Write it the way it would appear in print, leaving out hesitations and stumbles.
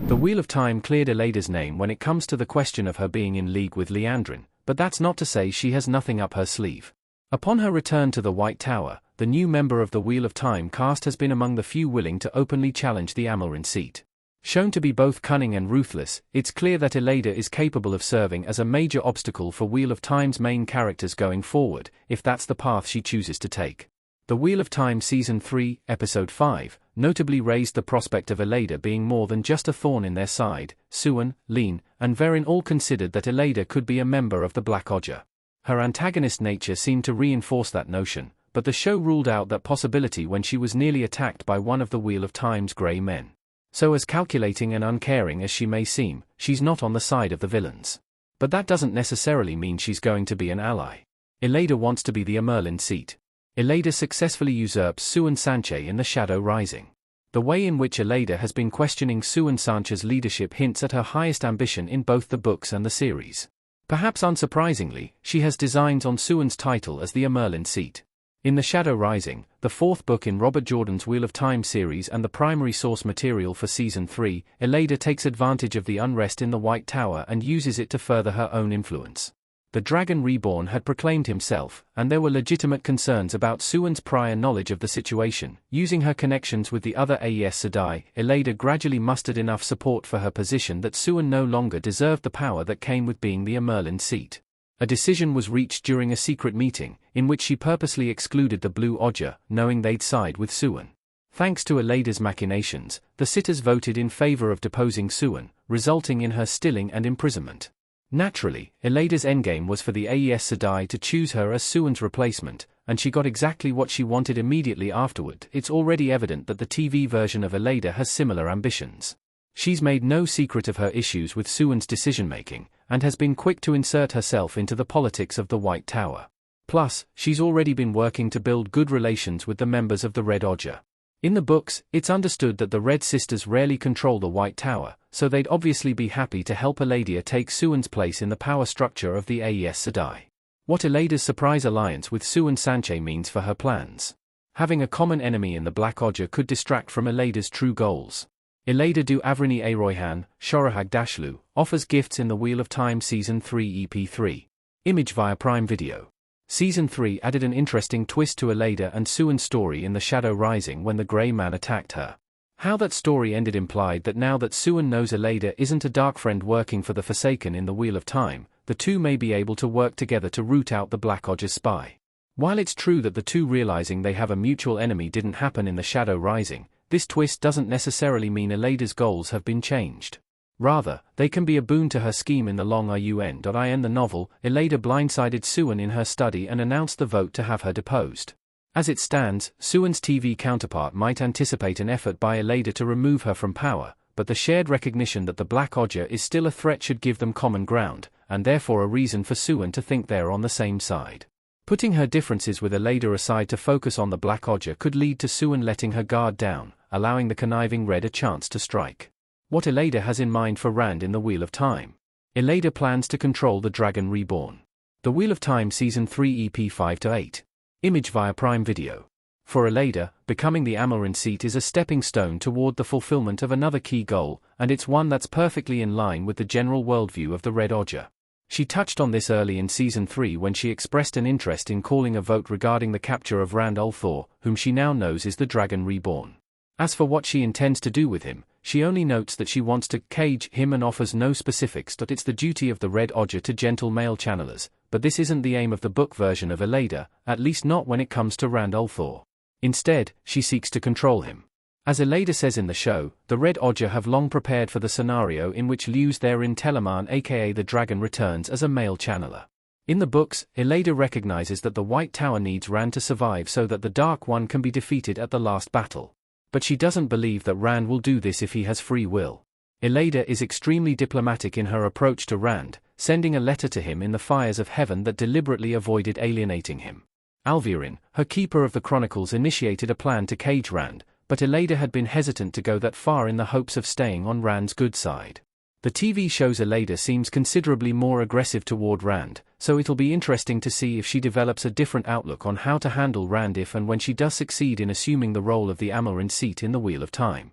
The Wheel of Time cleared Elaida's name when it comes to the question of her being in league with Leandrin, but that's not to say she has nothing up her sleeve. Upon her return to the White Tower, the new member of the Wheel of Time cast has been among the few willing to openly challenge the Amalrin seat. Shown to be both cunning and ruthless, it's clear that Elaida is capable of serving as a major obstacle for Wheel of Time's main characters going forward, if that's the path she chooses to take. The Wheel of Time Season 3, Episode 5, notably raised the prospect of Elaida being more than just a thorn in their side. Suan, Lean, and Verin all considered that Elaida could be a member of the Black Oger. Her antagonist nature seemed to reinforce that notion, but the show ruled out that possibility when she was nearly attacked by one of the Wheel of Time's grey men. So as calculating and uncaring as she may seem, she's not on the side of the villains. But that doesn't necessarily mean she's going to be an ally. Elaida wants to be the Amerlin seat. Elaida successfully usurps Suan Sanche in the Shadow Rising. The way in which Elaida has been questioning Suan Sanche's leadership hints at her highest ambition in both the books and the series. Perhaps unsurprisingly, she has designs on Suan's title as the Amerlin seat. In The Shadow Rising, the fourth book in Robert Jordan's Wheel of Time series and the primary source material for Season 3, Elaida takes advantage of the unrest in the White Tower and uses it to further her own influence. The Dragon Reborn had proclaimed himself, and there were legitimate concerns about Suan's prior knowledge of the situation. Using her connections with the other Aes Sedai, Elaida gradually mustered enough support for her position that Suan no longer deserved the power that came with being the Amerlin seat. A decision was reached during a secret meeting, in which she purposely excluded the Blue Oger, knowing they'd side with Suan. Thanks to Elaida's machinations, the sitters voted in favor of deposing Suan, resulting in her stilling and imprisonment. Naturally, Elaida's endgame was for the Aes Sedai to choose her as Suan's replacement, and she got exactly what she wanted immediately afterward. It's already evident that the TV version of Elaida has similar ambitions. She's made no secret of her issues with Suan's decision-making, and has been quick to insert herself into the politics of the White Tower. Plus, she's already been working to build good relations with the members of the Red Oger. In the books, it's understood that the Red Sisters rarely control the White Tower, so they'd obviously be happy to help Elaida take Suan's place in the power structure of the Aes Sedai. What Elaida's surprise alliance with Suan Sanche means for her plans. Having a common enemy in the Black Oger could distract from Elaida's true goals. Elaida du Avrini Aroyhan, Shorahag Dashlu, offers gifts in the Wheel of Time Season 3 EP3. Image via Prime Video. Season 3 added an interesting twist to Elaida and Suan's story in The Shadow Rising when the Grey Man attacked her. How that story ended implied that now that Suan knows Elaida isn't a dark friend working for the Forsaken in the Wheel of Time, the two may be able to work together to root out the Black Oger's spy. While it's true that the two realizing they have a mutual enemy didn't happen in The Shadow Rising, this twist doesn't necessarily mean Elaida's goals have been changed. Rather, they can be a boon to her scheme in the long run. The novel, Elaida blindsided Suan in her study and announced the vote to have her deposed. As it stands, Suan's TV counterpart might anticipate an effort by Elaida to remove her from power, but the shared recognition that the Black Oger is still a threat should give them common ground, and therefore a reason for Suan to think they're on the same side. Putting her differences with Elaida aside to focus on the Black Oger could lead to Suan letting her guard down, allowing the conniving Red a chance to strike. What Elaida has in mind for Rand in the Wheel of Time. Elaida plans to control the Dragon Reborn. The Wheel of Time Season 3 EP 5-8. Image via Prime Video. For Elaida, becoming the Amalrin seat is a stepping stone toward the fulfillment of another key goal, and it's one that's perfectly in line with the general worldview of the Red Oger. She touched on this early in Season 3 when she expressed an interest in calling a vote regarding the capture of Rand ulthor, whom she now knows is the Dragon Reborn. As for what she intends to do with him, she only notes that she wants to cage him and offers no specifics. That it's the duty of the Red Oger to gentle male channelers, but this isn't the aim of the book version of Elaida, at least not when it comes to Rand ulthor. Instead, she seeks to control him. As Elaida says in the show, the Red Oger have long prepared for the scenario in which Lews therein Teleman aka the Dragon returns as a male channeler. In the books, Elaida recognizes that the White Tower needs Rand to survive so that the Dark One can be defeated at the last battle. But she doesn't believe that Rand will do this if he has free will. Elaida is extremely diplomatic in her approach to Rand, sending a letter to him in the fires of heaven that deliberately avoided alienating him. Alvirin, her keeper of the chronicles, initiated a plan to cage Rand, but Elaida had been hesitant to go that far in the hopes of staying on Rand's good side. The TV show's Elaida seems considerably more aggressive toward Rand, so it'll be interesting to see if she develops a different outlook on how to handle Rand if and when she does succeed in assuming the role of the Amalrin seat in the Wheel of Time.